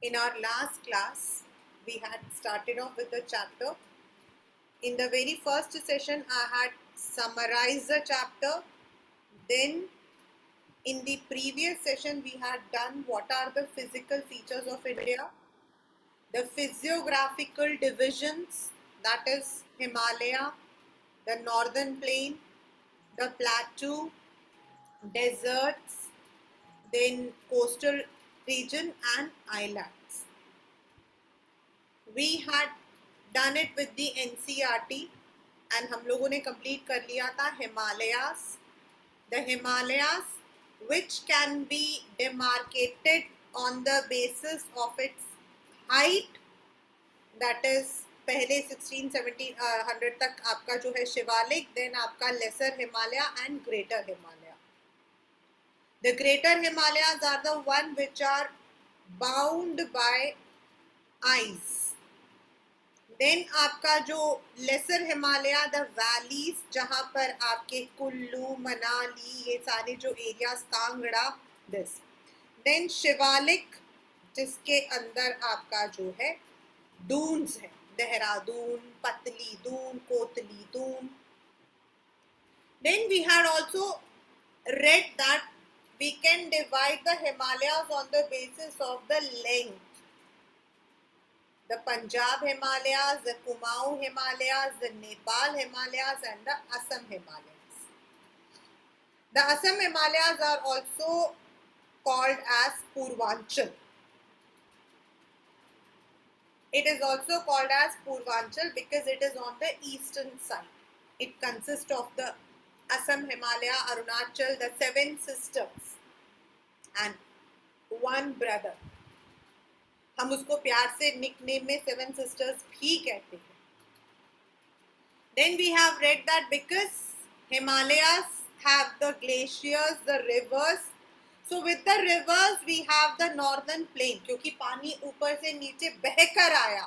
In our last class, we had started off with the chapter. In the very first session, I had summarized the chapter. Then, in the previous session, we had done what are the physical features of India, the physiographical divisions, that is Himalaya, the northern plain, the plateau, deserts, then coastal region and islands. We had done it with the NCERT and हम लोगों ने complete कर लिया था Himalayas. The Himalayas which can be demarcated on the basis of its height, that is पहले 1600 तक आपका जो है शिवालिक, then आपका lesser Himalaya and greater Himalaya. The greater Himalayas are the one which are bound by ice. Then आपका जो laser Himalaya, the valleys, जहां पर आपके कुल्लू, मनाली, ये सारे जो areas, Kangra, this. Then Shivalik, जिसके अंदर आपका जो है डून्स है, Dehradun, Patli Dun, Kotli Dun. Then we had also read that we can divide the Himalayas on the basis of the length. The Punjab Himalayas, the Kumaon Himalayas, the Nepal Himalayas and the Assam Himalayas. The Assam Himalayas are also called as Purvanchal. It is also called as Purvanchal because it is on the eastern side. It consists of the Assam Himalaya, Arunachal, the 7 sisters and one brother. हम उसको प्यार से nickname में 7 sisters भी कहते हैं. Then we have read that because Himalayas have the glaciers, the rivers, so with the rivers we have the northern plain. क्योंकि पानी ऊपर से नीचे बहकर आया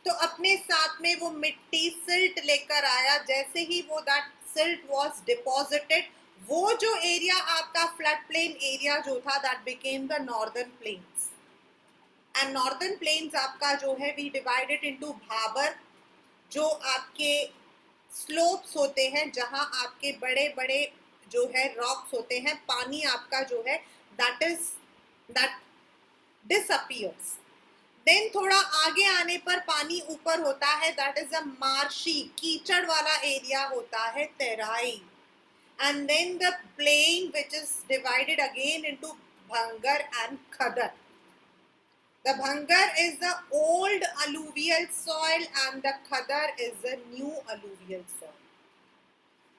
तो अपने साथ में वो मिट्टी, सिल्ट लेकर आया. जैसे ही वो that silt was deposited, वो जो एरिया आपका फ्लड प्लेन एरिया जो था, that became the northern plains. And northern plains आपका जो है we divide it into Bhabar, जो आपके slopes होते हैं, जहां आपके बड़े बड़े जो है rocks होते हैं. पानी आपका जो है that disappears. Then थोड़ा आगे आने पर पानी ऊपर होता है, that is a marshy, कीचड़ वाला एरिया होता है, Terai. And then the plain which is divided again into Bhangar and Khadar. The Bhangar is the old alluvial soil and the Khadar is the new alluvial soil.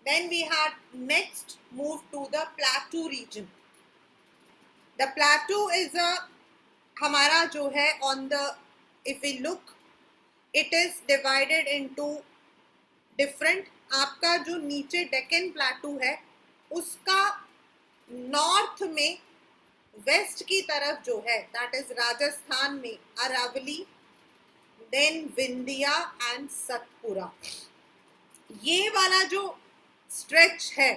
Then we had next moved to the plateau region. The plateau is a हमारा जो है on the, if we look, it is divided into different. आपका जो नीचे डेक्कन प्लेटू है उसका north में waste की तरफ जो है, दैट इज राजस्थान में अरावली, देन विंध्या एंड सतपुरा. ये वाला जो स्ट्रेच है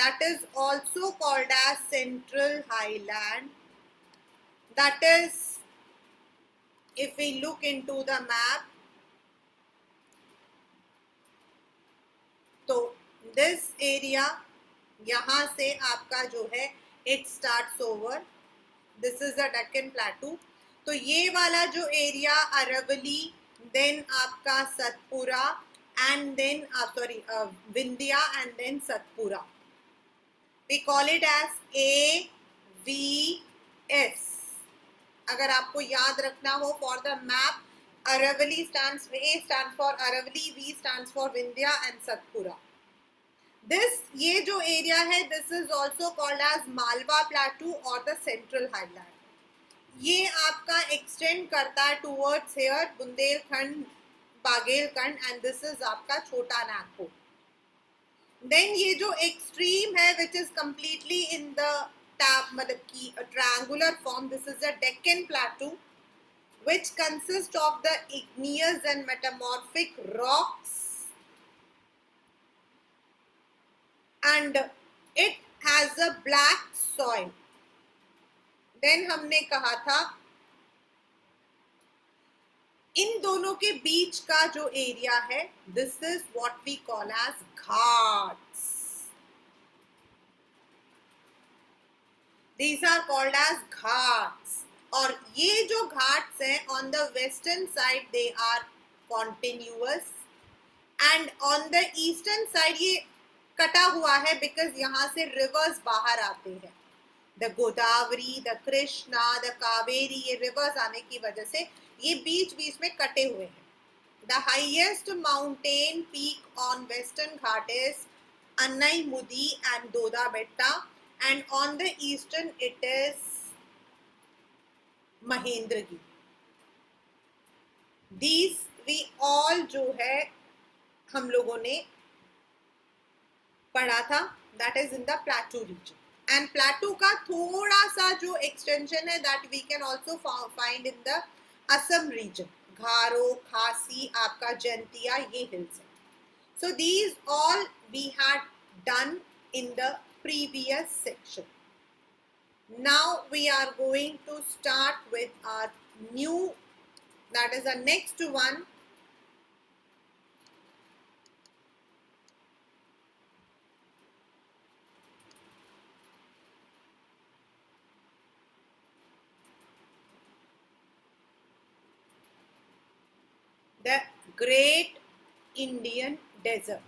that is also called as central highland. That is, if we look into the map, तो दिस एरिया यहाँ से आपका जो है it starts over. This is the Deccan Plateau. तो ये वाला जो एरिया अरावली, देन आपका Satpura and then Vindhya and then Satpura. We call it as AVS. अगर आपको याद रखना हो for the map, Aravalli stands, A stands for Aravali, V stands for Vindhya and Satpura. This ये जो एरिया है, this is also called as Malwa प्लेटू और the central highland. ये आपका extend करता है towards here Bundelkhand, बागेलखंड and this is आपका छोटा नागपुर. Then ये जो extreme है which is completely in the मतलब की triangular form, this is the Deccan Plateau which consists of the igneous and metamorphic rocks and it has a black soil. Then हमने कहा था इन दोनों के बीच का जो एरिया है, this is what we call as ghats. These are called as ghats. और ये जो घाट्स हैं on the western side they are continuous and on the eastern side ये कटा हुआ है बिकॉज यहाँ से रिवर्स बाहर आते हैं. The Godavari, the Krishna, the Kaveri, ये रिवर्स आने की वजह से ये बीच बीच में कटे हुए हैं. The highest mountain peak on western Ghat is Annai-Mudi and Doda Betta, and on the eastern it is Mahendragiri. These we all जो है हम लोगों ने पढ़ा था, that is in the plateau region. And plateau का थोड़ा सा जो extension है that we can also find in the Assam region. घारो, खासी, आपका जैंतिया, ये hills है. So these all we had done in the previous section. Now we are going to start with our new, that is the next one. The Great Indian Desert.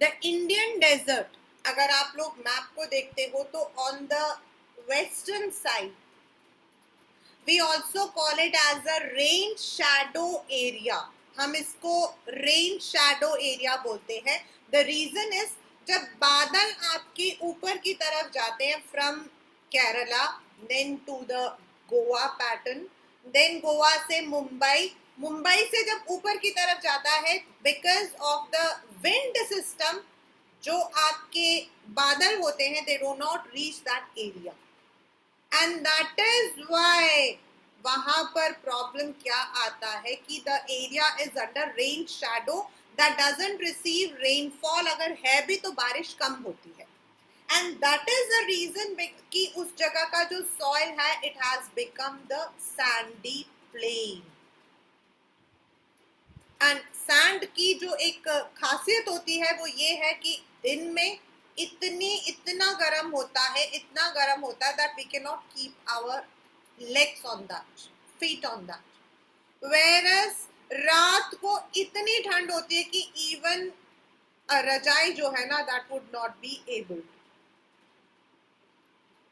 The Indian desert, अगर आप लोग map को देखते हो तो on the western side we also call it as a rain shadow area. हम इसको rain shadow area बोलते हैं. द रीजन इज जब बादल आपके ऊपर की तरफ जाते हैं from Kerala then to the Goa pattern, then Goa से मुंबई, मुंबई से जब ऊपर की तरफ जाता है because of the wind system, जो आपके बादल होते हैं they do not reach that area and that is why वहां पर प्रॉब्लम क्या आता है कि the area is under rain shadow that doesn't receive rainfall. अगर है भी तो बारिश कम होती है and that is the reason कि उस जगह का जो सॉइल है it has become the sandy plain. And sand की जो एक खासियत होती है वो ये है कि दिन में इतना गर्म होता है, इतना गर्म होता है that we can not keep our legs on that, feet on that. Whereas रात को इतनी ठंड होती है कि इवन रजाई जो है ना that would not be able.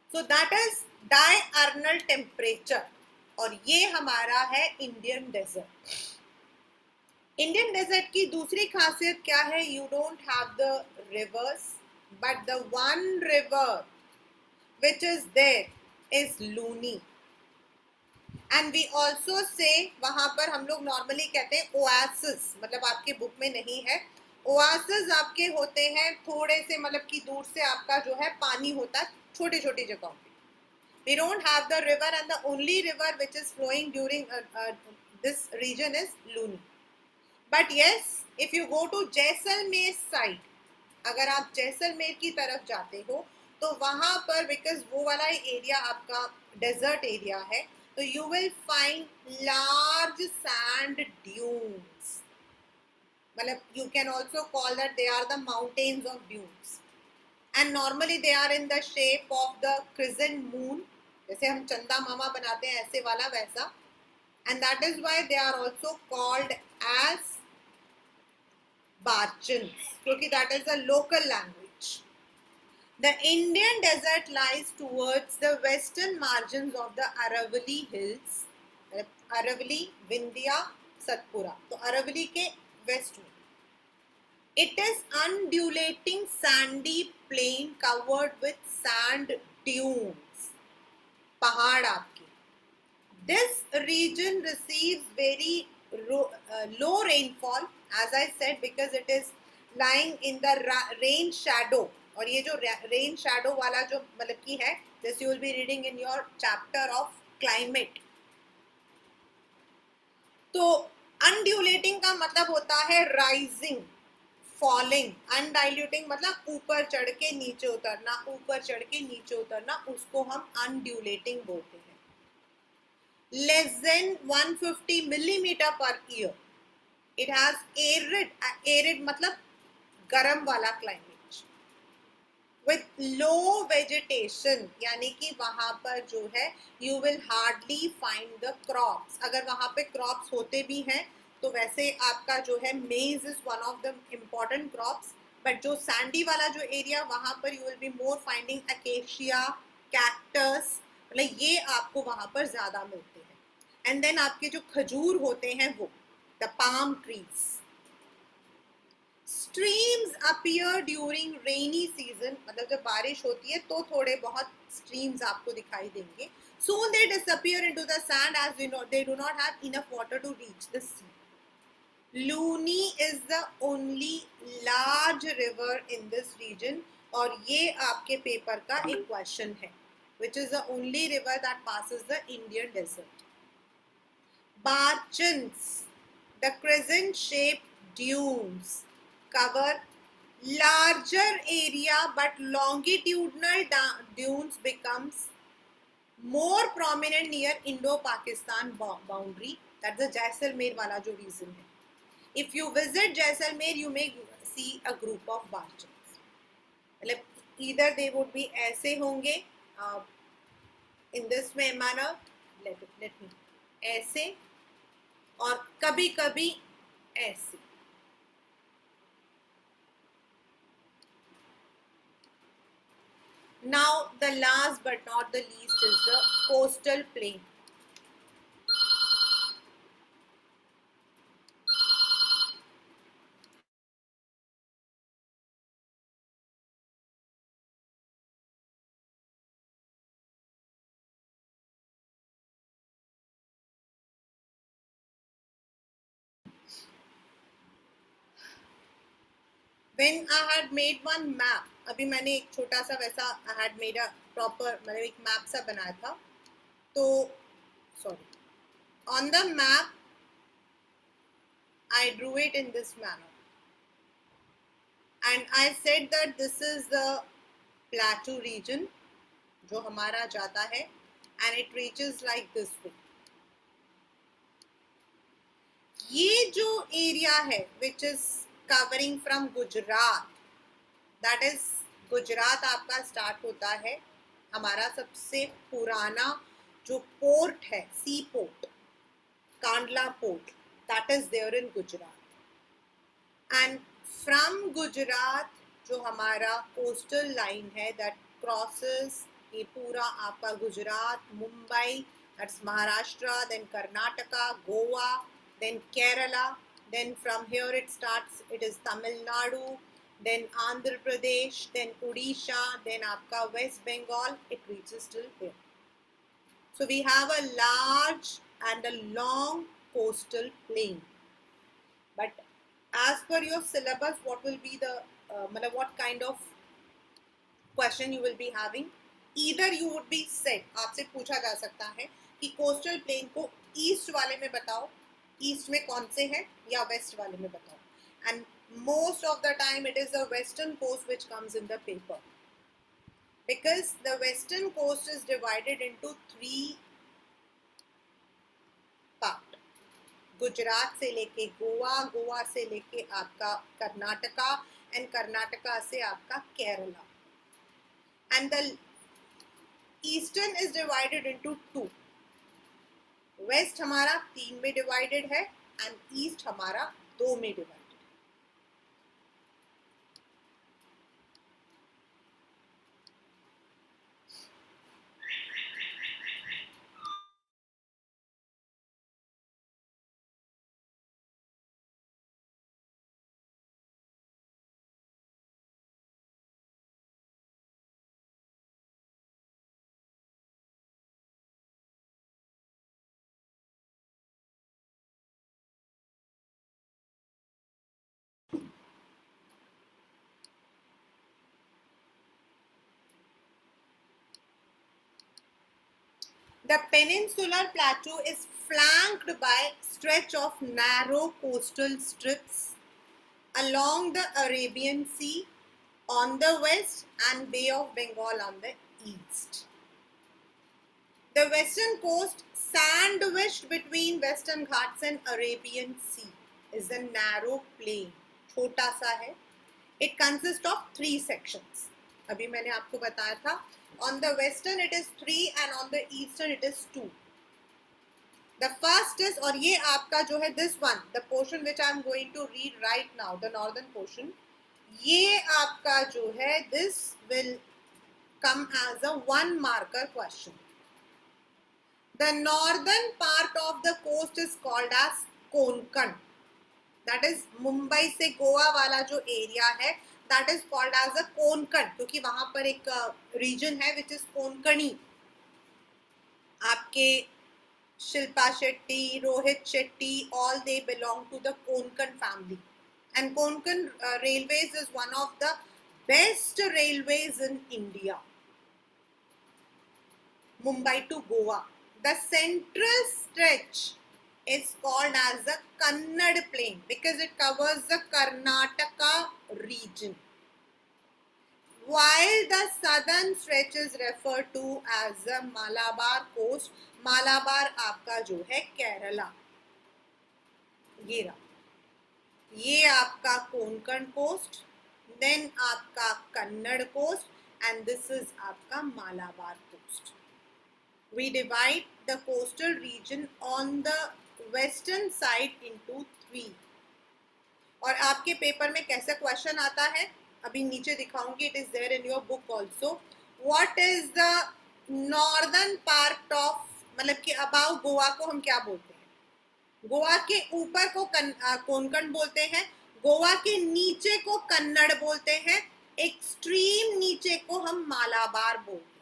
So that is diurnal temperature. और ये हमारा है इंडियन डेजर्ट. इंडियन डेजर्ट की दूसरी खासियत क्या है? You don't have the rivers but the one river which is there is Luni. And we also say वहां पर हम लोग नॉर्मली कहते हैं ओएसिस, मतलब आपके बुक में नहीं है. ओएसिस आपके होते हैं थोड़े से, मतलब कि दूर से आपका जो है पानी होता है छोटी छोटी जगहों पे. We don't have the river and the only river which is flowing during this region is Luni. But yes, if you go to Jaisalmer side, अगर आप जैसलमेर की तरफ जाते हो तो वहां पर बिकॉज वो वाला एरिया आपका डेजर्ट एरिया है तो you will find large sand dunes. मतलब you can also call that they are the mountains of dunes and normally they are in the shape of the crescent moon, जैसे हम चंदा मामा बनाते हैं ऐसे वाला वैसा. And that is why they are also called as Barchans, क्योंकि that is a local language. The Indian desert lies towards the western margins of the Aravalli hills. Aravalli, Vindhya, Satpura. तो Aravalli के west में. It is undulating sandy plain covered with sand dunes. पहाड़ आपके. This region receives very low rainfall, as I said, because it is lying in the rain shadow. और ये जो rain shadow वाला जो मतलब की है, this you will be reading in your chapter of climate. तो undulating का मतलब होता है rising, falling. Undiluting मतलब ऊपर चढ़ के नीचे उतरना, ऊपर चढ़ के नीचे उतरना, उसको हम undulating बोलते हैं. Less than 150 millimeter per year. It has arid मतलब गर्म वाला climate with low vegetation, यानी कि वहाँ पर जो है you will hardly find the crops. अगर वहाँ पे crops होते भी हैं तो वैसे आपका जो है maize is one of the important crops, but जो sandy वाला जो area वहाँ पर you will be more finding acacia, cactus, मतलब ये आपको वहाँ पर ज़्यादा मिलते हैं. And then आपके जो खजूर होते हैं वो the palm trees. Streams appear during rainy season, मतलब जब बारिश होती है तो थोड़े बहुत streams आपको दिखाई देंगे. Soon they disappear into the sand as you know they do not have enough water to reach the sea. Luni is the only large river in this region, और ये आपके पेपर का एक क्वेश्चन है, which is the only river that passes the Indian desert. Barchans, the crescent-shaped dunes, cover larger area, but longitudinal dunes becomes more prominent near Indo-Pakistan boundary. That's the Jaisalmer wala jo reason hai. If you visit Jaisalmer, you may see a group of barchans. मतलब either they would be ऐसे होंगे in this manner. Let me ऐसे और कभी कभी ऐसे. Now the last but not the least is the coastal plain. When I had made one map, अभी मैंने एक छोटा सा वैसा I had made a proper मतलब एक map सा बनाया था. तो sorry, on the map I drew it in this manner, and I said that this is the plateau region जो हमारा जाता है, and it reaches like this way. ये जो area है which is covering from Gujarat, that is Gujarat आपका start होता है. हमारा सबसे पुराना जो पोर्ट है, sea port, Kandla port, that is there in Gujarat. And from Gujarat जो हमारा कोस्टल लाइन है that crosses ये पूरा आपका Gujarat, Mumbai, that's Maharashtra, then Karnataka, Goa, then Kerala, then from here it starts, it is Tamil Nadu, then Andhra Pradesh, then Odisha, then आपका West Bengal, it reaches till here. So we have a large and a long coastal plain. But as per your syllabus, what will be the what kind of question you will be having? Either you would be said, आपसे पूछा जा सकता है कि coastal plain को east वाले में बताओ, ईस्ट में कौन से हैं, या वेस्ट वाले में बताओ. And most of the time it is the western coast which comes in the paper, because the western coast is divided into 3 part. Gujarat से लेके गोवा, गोवा से लेके आपका कर्नाटका, एंड कर्नाटका से आपका Kerala. And the eastern is divided into 2. West हमारा 3 में divided है and east हमारा 2 में divided है. The peninsular plateau is flanked by stretch of narrow coastal strips along the Arabian Sea on the west and Bay of Bengal on the east. The western coast, sandwiched between Western Ghats and Arabian Sea, is a narrow plain. छोटा सा है. It consists of 3 sections. अभी मैंने आपको बताया था. On the western it is 3 and on the eastern it is 2. The first is, और ये आपका जो है this one, the portion which I am going to read right now, the northern portion, ये आपका जो है this will come as a 1 marker question. The northern part of the coast is called as Konkan. That is Mumbai से गोवा वाला जो area है, that is called as a Konkan, क्योंकि वहाँ पर एक region है which is Konkani. आपके Shilpa Shetty, Rohit Shetty, all they belong to the Konkan family. And Konkan Railways is one of the best railways in India. Mumbai to Goa. The central stretch is called as the Kannad Plain because it covers the Karnataka region. While the southern stretch is referred to as the Malabar coast, Malabar आपका जो है केरला, ये रहा, ये आपका Konkan coast, then आपका Kannada coast, and this is आपका Malabar coast. We divide the coastal region on the western side into 3. और आपके पेपर में कैसा क्वेश्चन आता है अभी नीचे दिखाऊंगी. It is there in your book also. What is the northern part of, मतलब कि अबाउ गोवा को हम क्या बोलते हैं? गोवा के ऊपर को कोंकण बोलते हैं, गोवा के नीचे को कन्नड़ बोलते हैं, एक्सट्रीम नीचे को हम मालाबार बोलते हैं.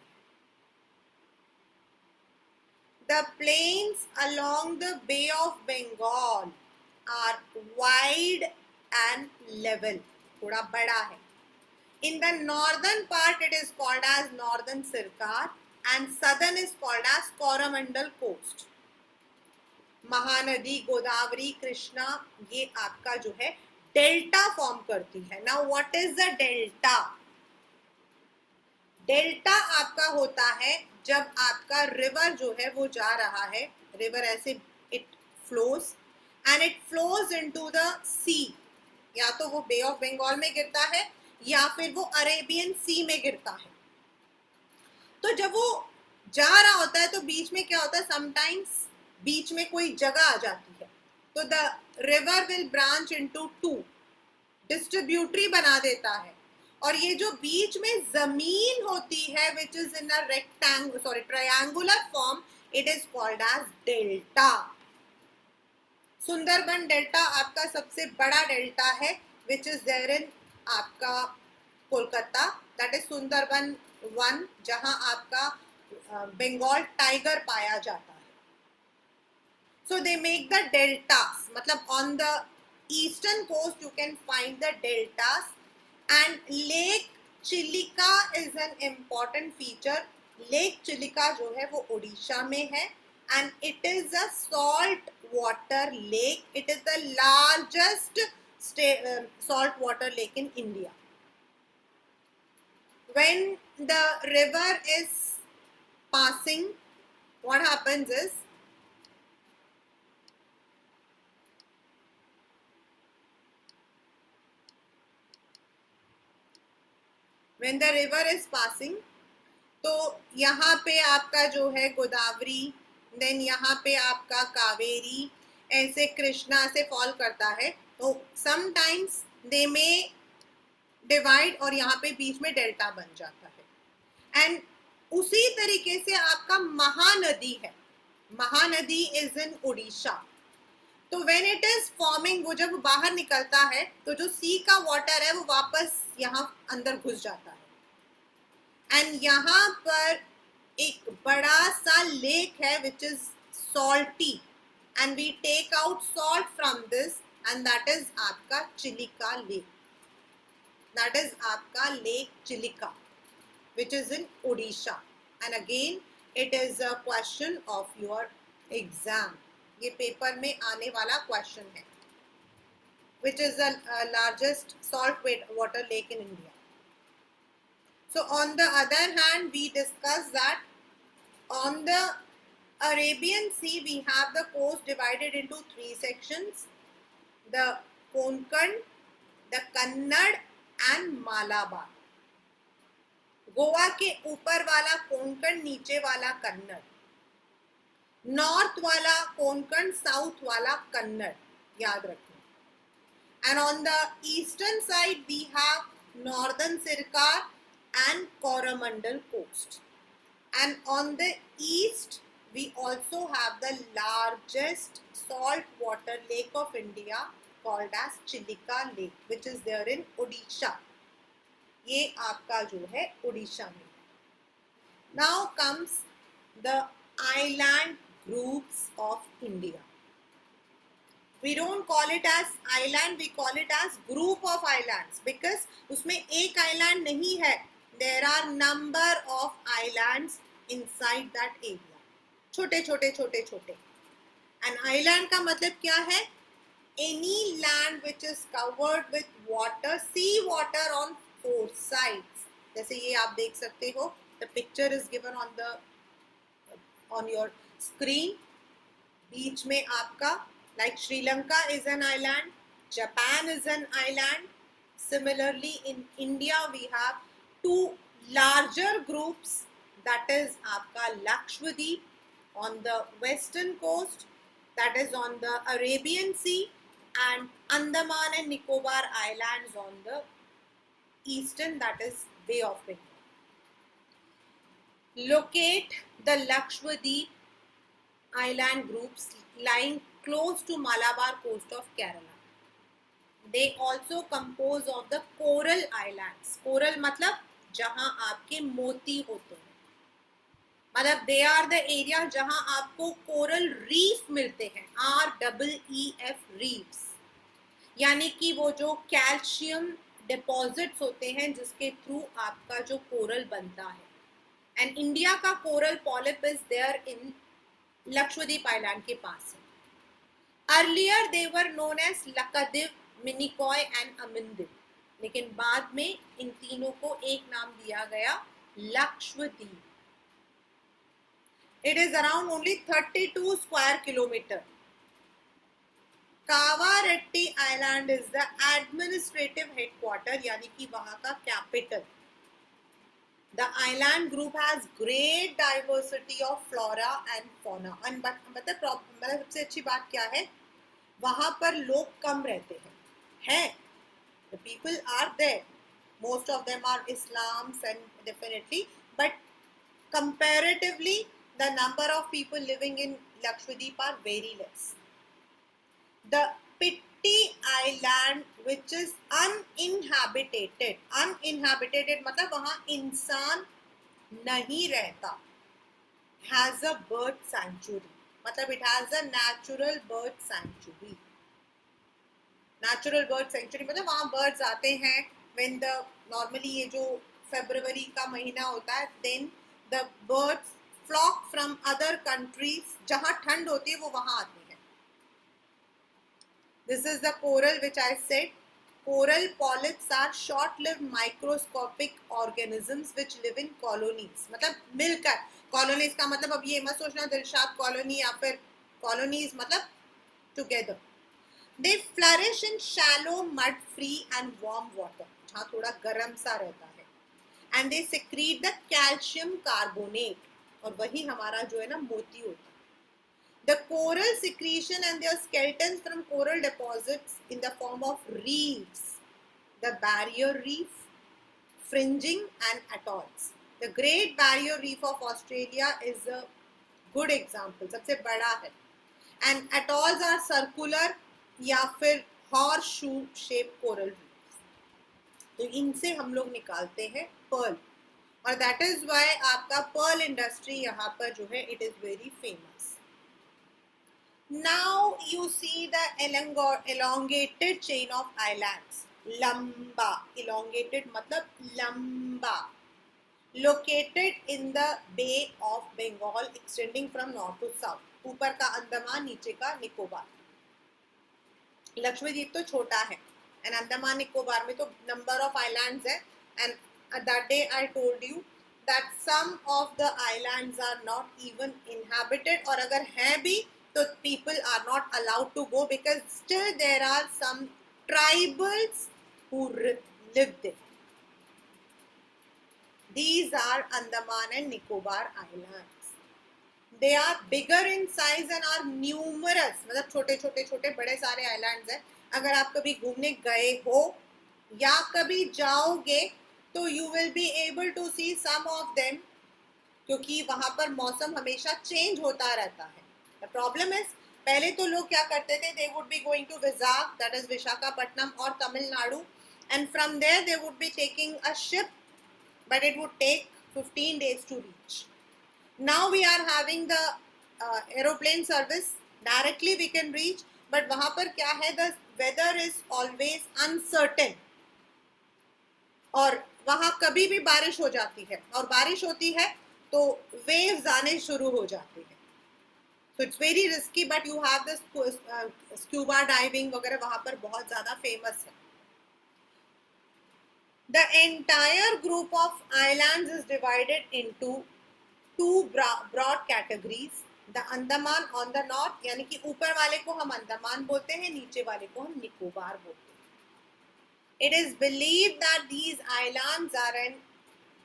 The plains along the Bay of Bengal are wide and level, थोड़ा बड़ा है. In the northern part it is called as Northern Sircar and southern is called as Coromandel coast. Mahanadi, Godavari, Krishna, ये आपका जो है डेल्टा फॉर्म करती है. Now what is the delta? Delta आपका होता है जब आपका रिवर जो है वो जा रहा है, रिवर ऐसे it flows and it flows into the sea. या तो वो बे ऑफ बंगाल में गिरता है या फिर वो अरेबियन सी में गिरता है. तो जब वो जा रहा होता है तो बीच में क्या होता है, समटाइम्स बीच में कोई जगह आ जाती है, तो the river will branch into 2, distributary बना देता है. और ये जो बीच में जमीन होती है which is in a rectangle triangular form, it is called as delta. Sundarban delta आपका सबसे बड़ा डेल्टा है विच इज देयर इन आपका कोलकाता, दैट इज सुंदरबन 1, जहां आपका बंगाल टाइगर पाया जाता है. So they make the deltas, मतलब on the eastern coast you can find the deltas. And Lake Chilika is an important feature. Lake Chilika जो है वो ओडिशा में है and it is a salt water lake. It is the largest salt water lake in India. When the river is passing, what happens is when the river is passing, तो यहाँ पे आपका जो है गोदावरी, देन यहाँ पे आपका कावेरी, ऐसे कृष्णा से फॉल करता है. तो समटाइम्स दे में डिवाइड और यहाँ पे बीच में डेल्टा बन जाता है. एंड उसी तरीके से आपका महानदी है, महानदी इज इन उड़ीसा. तो व्हेन इट इज फॉर्मिंग, वो जब बाहर निकलता है तो जो सी का वाटर है वो वापस यहाँ अंदर घुस जाता है. एंड यहाँ पर एक बड़ा सा लेक है which is salty and we take out salt from this and that is आपका चिलिका लेक. दैट इज आपका lake Chilika which is in Odisha. And again It is a question of your exam. ये paper में आने वाला question है. Which is the largest salt water lake in India. So on the other hand, we discussed that on the Arabian Sea, we have the coast divided into three sections: the Konkan, the Kannad and Malabar. Goa के ऊपर वाला कोंकण, नीचे वाला Kannada, north वाला Konkan, south वाला कन्नड़, याद रखना. And on the eastern side we have northern Sircar and Coromandel coast. And on the east we also have the largest saltwater lake of India called as Chilika Lake, which is there in Odisha. ये आपका जो है उड़ीसा में. Now comes the island groups of India. We don't call it as island, we call it as group of islands because उसमें एक island नहीं है. There are number of islands inside that area. छोटे छोटे छोटे छोटे. An island का मतलब क्या है? Any land which is covered with water, sea water on four sides. जैसे ये आप देख सकते हो. The picture is given on your screen. बीच में आपका like Sri Lanka is an island, Japan is an island. Similarly, in India we have two larger groups, that is आपका Lakshadweep on the western coast, that is on the Arabian Sea, and Andaman and Nicobar Islands on the eastern, that is Bay of Bengal. Locate the Lakshadweep island groups lying close to Malabar coast of Kerala. They also compose of the coral islands. Coral मतलब जहां आपके मोती होते हैं. मतलब they are the area जहां आपको coral reef मिलते हैं. REEF reefs. यानी कि वो जो कैल्शियम डिपॉजिट्स होते हैं जिसके थ्रू आपका जो कोरल बनता है. एंड इंडिया का coral polyp is there in Lakshadweep island के पास है. Earlier they were known as Lakshadweep, Minicoy and Amindivi, लेकिन बाद में इन तीनों को एक नाम दिया गया, Lakshadweep. It is around only 32 square kilometre. Kavaratti island is the administrative headquarter, यानी कि वहां का capital. The island group has great diversity of flora and fauna. मतलब सबसे अच्छी बात क्या है, वहां पर लोग कम रहते हैं. The people are there, most of them are islams and definitely, but comparatively the number of people living in Lakshadweep are very less. The Pitti Island, which is uninhabited मतलब वहाँ इंसान नहीं रहता, has a bird sanctuary. मतलब it has a natural bird sanctuary. Natural bird sanctuary मतलब वहाँ birds आते हैं when the normally ये जो फरवरी का महीना होता है, then the birds flock from other countries. जहाँ ठंड होती है वो वहाँ आते हैं. This is the coral which I said. Coral polyps are short-lived microscopic organisms which live in colonies. मतलब मिलकर. Colonies का मतलब अब ये मत सोचना दिलशाद कॉलोनी या फिर colonies मतलब together. They flourish in shallow, mud-free and warm water. जहाँ थोड़ा गर्म सा रहता है. And they secrete the calcium carbonate. और वही हमारा जो है ना मोती होता है. The coral secretion and their skeletons from coral deposits in the form of reefs, the barrier reef, fringing and atolls. The Great Barrier Reef of Australia is a good example, सबसे बड़ा है. And atolls are circular या फिर horseshoe shaped coral reefs. तो इनसे हम लोग निकालते हैं pearl, और that is why आपका pearl industry यहाँ पर जो है it is very famous. Now you see the elongated chain of islands. लंबा, elongated मतलब लंबा. located in the Bay of Bengal extending from north to south. ऊपर का अंडमान, नीचे का निकोबार. लक्षद्वीप तो छोटा है, एंड अंडमान निकोबार में तो नंबर ऑफ आइलैंड्स है. And that day I told you that some of the islands are not even inhabited, और अगर हैं भी तो people are not allowed to go because still there are some tribals who live there. These are Andaman and Nicobar Islands. They are bigger in size and are numerous. मतलब छोटे छोटे छोटे बड़े सारे आइलैंड्स हैं. अगर आप कभी घूमने गए हो या कभी जाओगे तो you will be able to see some of them, क्योंकि वहाँ पर मौसम हमेशा चेंज होता रहता है. The problem is, पहले तो लोग क्या करते थे, they would be going to Vizag, that is Visakhapatnam और Tamil Nadu, and from there they would be taking a ship, but it would take 15 days to reach. Now we are having the aeroplane service, directly we can reach, but वहाँ पर क्या है, the weather is always uncertain, और वहाँ कभी भी बारिश हो जाती है, और बारिश होती है तो waves आने शुरू हो जाती है. So it's very risky, but you have this scuba diving वगैरह वहाँ पर बहुत ज़्यादा famous है. The entire group of islands is divided into two broad categories. The Andaman on the north, यानी कि ऊपर वाले को हम अंडमान बोलते हैं, नीचे वाले को हम निकोबार बोलते हैं. It is believed that these islands are an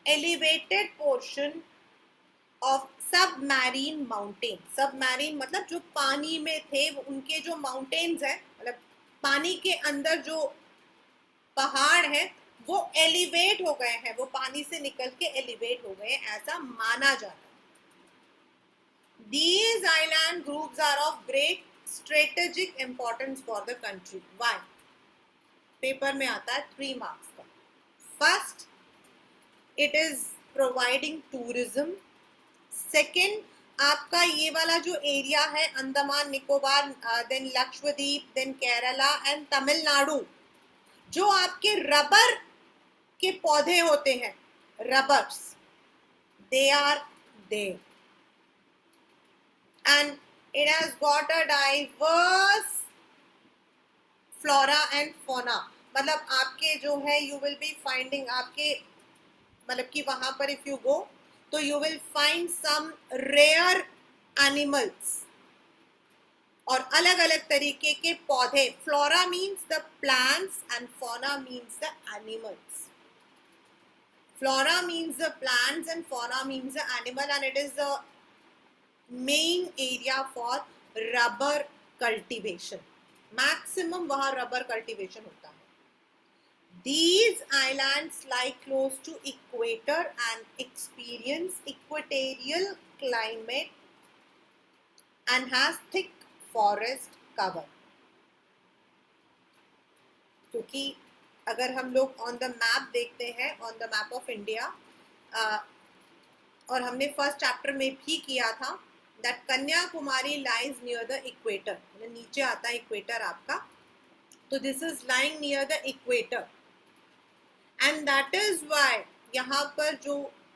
elevated portion of submarine mountains. Submarine मतलब जो पानी में थे, उनके जो mountains हैं, मतलब पानी के अंदर जो पहाड़ है वो एलिवेट हो गए हैं, वो पानी से निकल के एलिवेट हो गए, ऐसा माना जाता है. These island groups are of great strategic importance for the country. Why? Paper में आता है 3 marks का. First, it is providing tourism. Second, आपका ये वाला जो एरिया है Andaman Nicobar, then Lakshadweep, then Kerala and Tamil Nadu, जो आपके रबर के पौधे होते हैं, rubbers, they are there, and it has got a diverse flora and fauna. मतलब आपके जो है you will be finding, आपके मतलब कि वहां पर if you go तो you will find some rare animals और अलग अलग तरीके के पौधे. Flora means the plants and fauna means the animals. Flora means the plants and fauna means the animal, and it is the main area for rubber cultivation. Maximum वहाँ rubber cultivation होता है. These islands lie close to equator and experience equatorial climate and has thick forest cover. क्योंकि अगर हम लोग on the map देखते हैं, on the map of India, और हमने फर्स्ट चैप्टर में भी किया था, that Kanyakumari lies near the equator, मतलब नीचे आता है इक्वेटर आपका, तो this is lying near the equator, and that is why यहाँ पर जो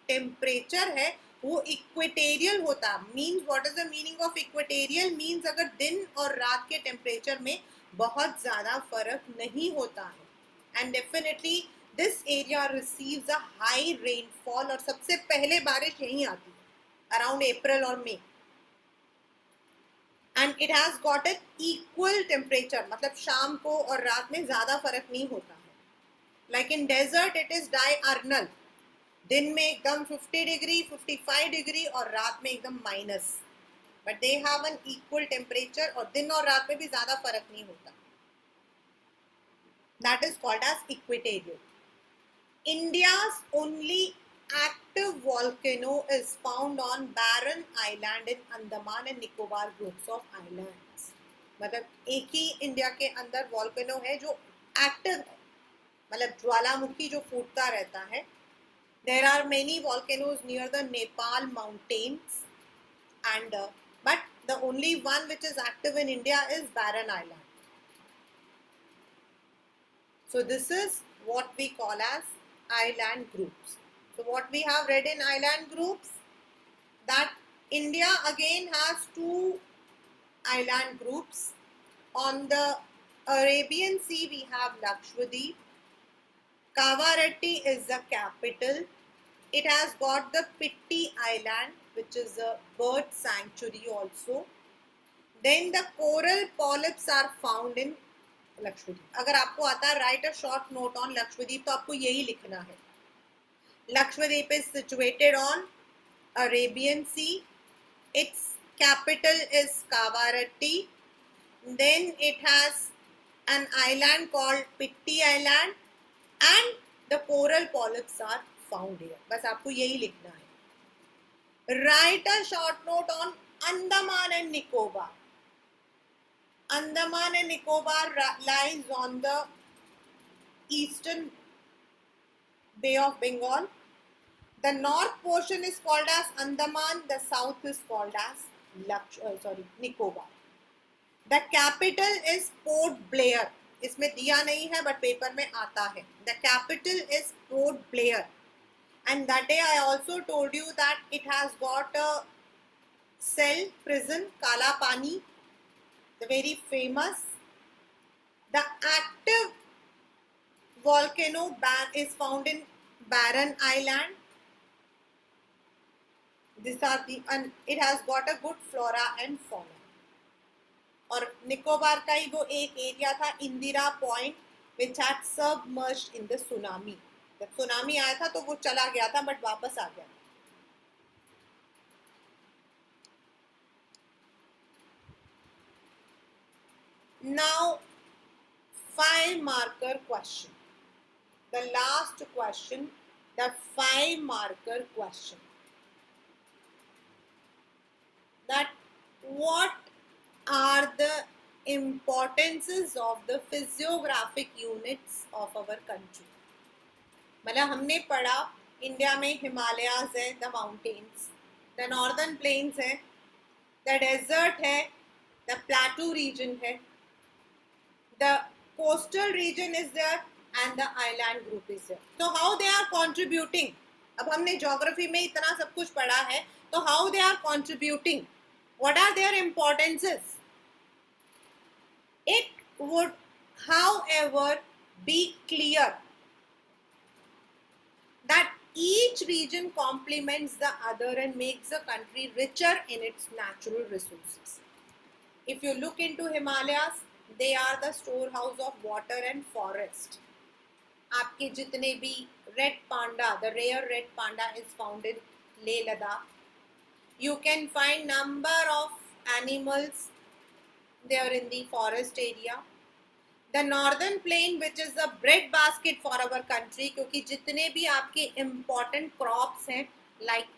टेम्परेचर है वो इक्वेटेरियल होता है. Means what is the meaning of equatorial? Means अगर दिन और रात के टेम्परेचर में बहुत ज़्यादा फर्क नहीं होता है. And definitely this area receives a high rainfall, और सबसे पहले बारिश यहीं आती है around April और May, and it has got an equal temperature, मतलब शाम को और रात में ज़्यादा फर्क नहीं होता है. Like in desert it is diurnal, दिन में एकदम 50 डिग्री 55 डिग्री और रात में एकदम minus, but they have an equal temperature, और दिन और रात में भी ज़्यादा फर्क नहीं होता. That is called as equatorial. India's only active volcano is found on Barren Island in Andaman and Nicobar groups of islands. मतलब एक ही इंडिया के अंदर वॉल्केनो है जो एक्टिव है, मतलब ज्वालामुखी जो फूटता रहता है. There are many volcanoes near the Nepal mountains, and but the only one which is active in India is Barren Island. So this is what we call as island groups. So what we have read in island groups, that India again has two island groups. On the Arabian Sea we have Lakshadweep. Kavaratti is the capital. It has got the Pitti Island, which is a bird sanctuary also. Then the coral polyps are found in Lakshadweep. अगर आपको आता है right a short note on Lakshadweep तो आपको यही लिखना है. Lakshadweep is situated on Arabian Sea. Its capital is Kavaratti. Then it has an island called Pitti Island and the coral polyps are found here. बस आपको यही लिखना है. Write a short note on Andaman and Nicobar. Andaman and Nicobar lies on the eastern Bay of Bengal. The north portion is called as Andaman, the south is called as Nicobar. The capital is Port Blair. इसमें दिया नहीं है but paper में आता है. The capital is Port Blair. And that day I also told you that it has got a cell prison, Kala Pani, the very famous. The active volcano is found in Barren Island. These are the, and it has got a good flora and fauna. और निकोबार का ही वो एक area था Indira point which had submerged in the tsunami. जब tsunami आया था तो वो चला गया था बट वापस आ गया. Now 5 marker question. The last question, the 5 marker question. That what are the importances of the physiographic units of our country. मतलब हमने पढ़ा इंडिया में हिमालयाज है, the mountains, the northern plains है, द डेजर्ट है, द प्लेटू रीजन है, the coastal region is there and the island group is there. तो how they are contributing. अब हमने ज्योग्राफी में इतना सब कुछ पढ़ा है तो how they are contributing, what are their importances. It would, however, be clear that each region complements the other and makes the country richer in its natural resources. If you look into Himalayas, they are the storehouse of water and forest. आपके जितने भी red panda, the rare red panda is found in Leh Ladakh. You can find number of animals there in the forest area. The northern plain, which is the bread basket for our country, क्योंकि जितने भी आपके important crops हैं like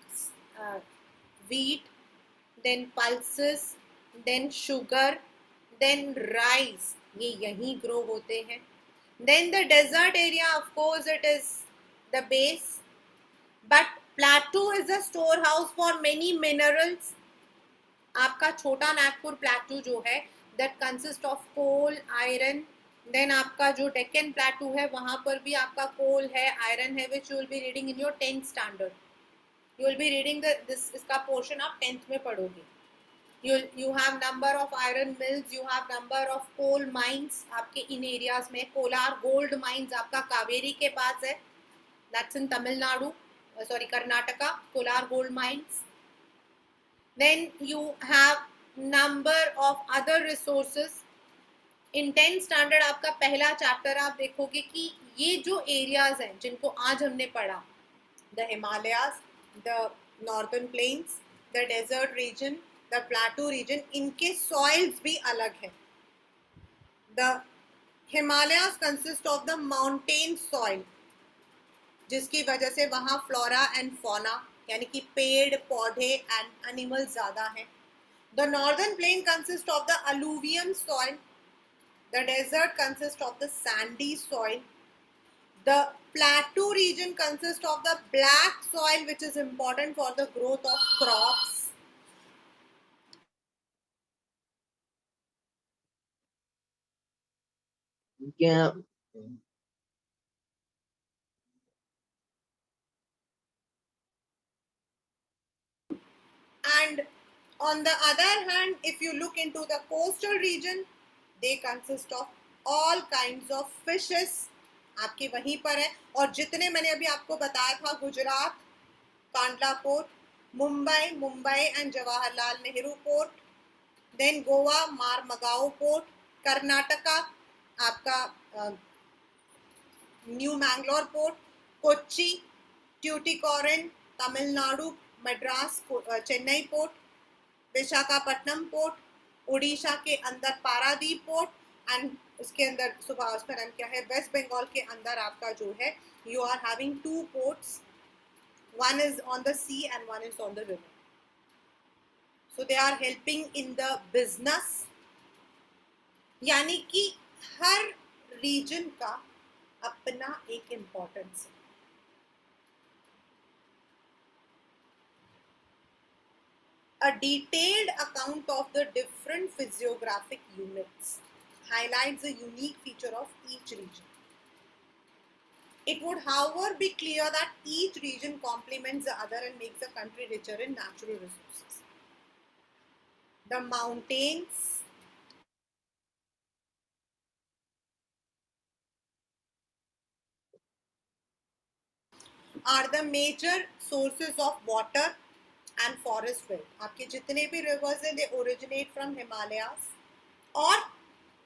wheat, then pulses, then sugar, then rice, ये यहीं grow होते हैं. Then the desert area, of course, it is the base, but plateau is a storehouse for many minerals. आपका छोटा नागपुर प्लेटू जो है that consists of coal, iron. Then आपका जो डेक्कन प्लेटू है वहाँ पर भी आपका कोल है, आयरन है, which you will be reading in your 10th standard. You will be reading this इसका portion आप 10th में पढ़ोगे. You have number of iron mills, you have number of coal mines आपके इन areas में. कोलार gold mines आपका कावेरी के पास है, that's in Tamil Nadu, Karnataka, Kolar gold mines. Then you have number of other resources. In 10th standard आपका पहला chapter आप देखोगे कि ये जो एरियाज हैं जिनको आज हमने पढ़ा, the Himalayas, the northern plains, the desert region, the plateau region, इनके soils भी अलग हैं. The Himalayas consist of the mountain soil, जिसकी वजह से वहाँ flora and fauna यानी कि पेड़ पौधे and animals ज़्यादा हैं. The northern plain consists of the alluvium soil. The desert consists of the sandy soil. The plateau region consists of the black soil, which is important for the growth of crops. Yeah. And on the other hand, if you look into the coastal region, they consist of all kinds of fishes. आपके वहीं पर है. और जितने मैंने अभी आपको बताया था, Gujarat, Kandla port, Mumbai and Jawaharlal Nehru port, then Goa, Marmagao port, Karnataka आपका new Mangalore port, Kochi, Tuticorin, Tamil Nadu, Madras, Chennai port, Visakhapatnam port, Orissa के अंदर पारादीप पोर्ट एंड उसके अंदर सुभाषपरम क्या है, वेस्ट बंगाल के अंदर आपका जो है, you are having 2 ports, one is on the sea and one is on the river. So they are helping in the business. यानी कि हर रीजन का अपना एक इम्पोर्टेंस है. A detailed account of the different physiographic units highlights the unique feature of each region. It would, however, be clear that each region complements the other and makes the country richer in natural resources. The mountains are the major sources of water and forest wealth. आपके जितने भी rivers हैं, they originate from Himalayas. और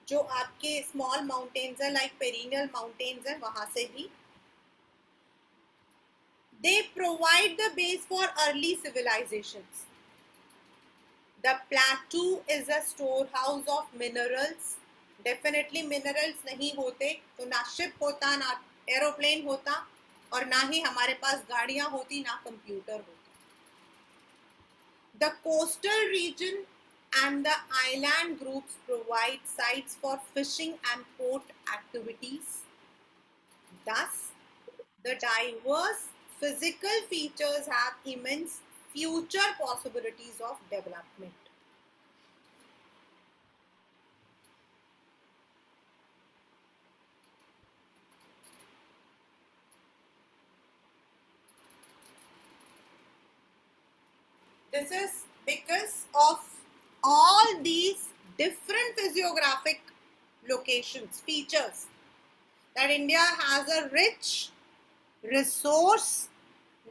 जो आपके small mountains हैं, like perennial mountains हैं, वहाँ से भी. They provide the base for early civilizations. The plateau is a storehouse of minerals. Definitely minerals नहीं होते तो ना ship होता, ना aeroplane होता, और ना ही हमारे पास गाड़ियाँ होती, ना कंप्यूटर होता. The coastal region and the island groups provide sites for fishing and port activities. Thus, the diverse physical features have immense future possibilities of development. This is because of all these different physiographic locations, features, that India has a rich resource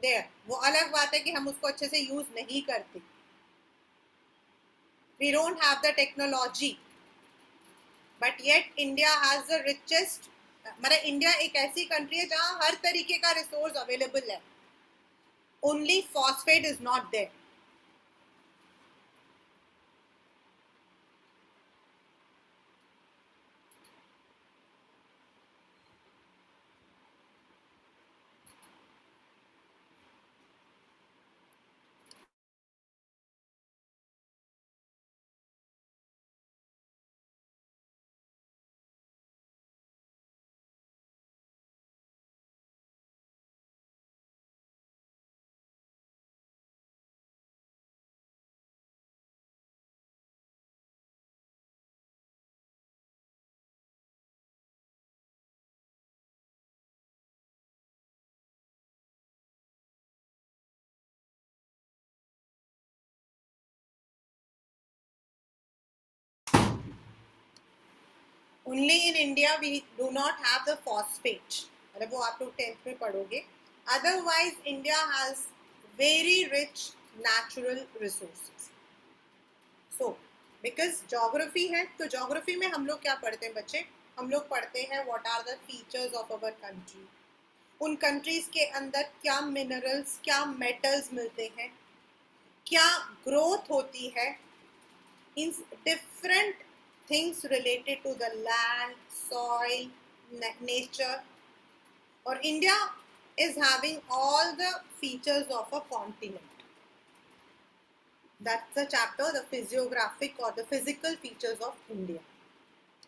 there. वो अलग बात है कि हम उसको अच्छे से use नहीं करते. We don't have the technology, but yet India has the richest. मतलब इंडिया एक ऐसी कंट्री है जहाँ हर तरीके का रिसोर्स अवेलेबल है. Only phosphate is not there. Only in India we do not have the phosphate. मतलब वो आप लोग 10th में पढ़ोगे. Otherwise, India has very rich natural resources. So, because geography है, तो geography में हम लोग क्या पढ़ते हैं बच्चे? हम लोग पढ़ते हैं what are the features of our country. उन countries के अंदर क्या minerals, क्या metals मिलते हैं, क्या growth होती है, in different things related to the land, soil, nature. Or India is having all the features of a continent. That's the chapter, the physiographic or the physical features of India.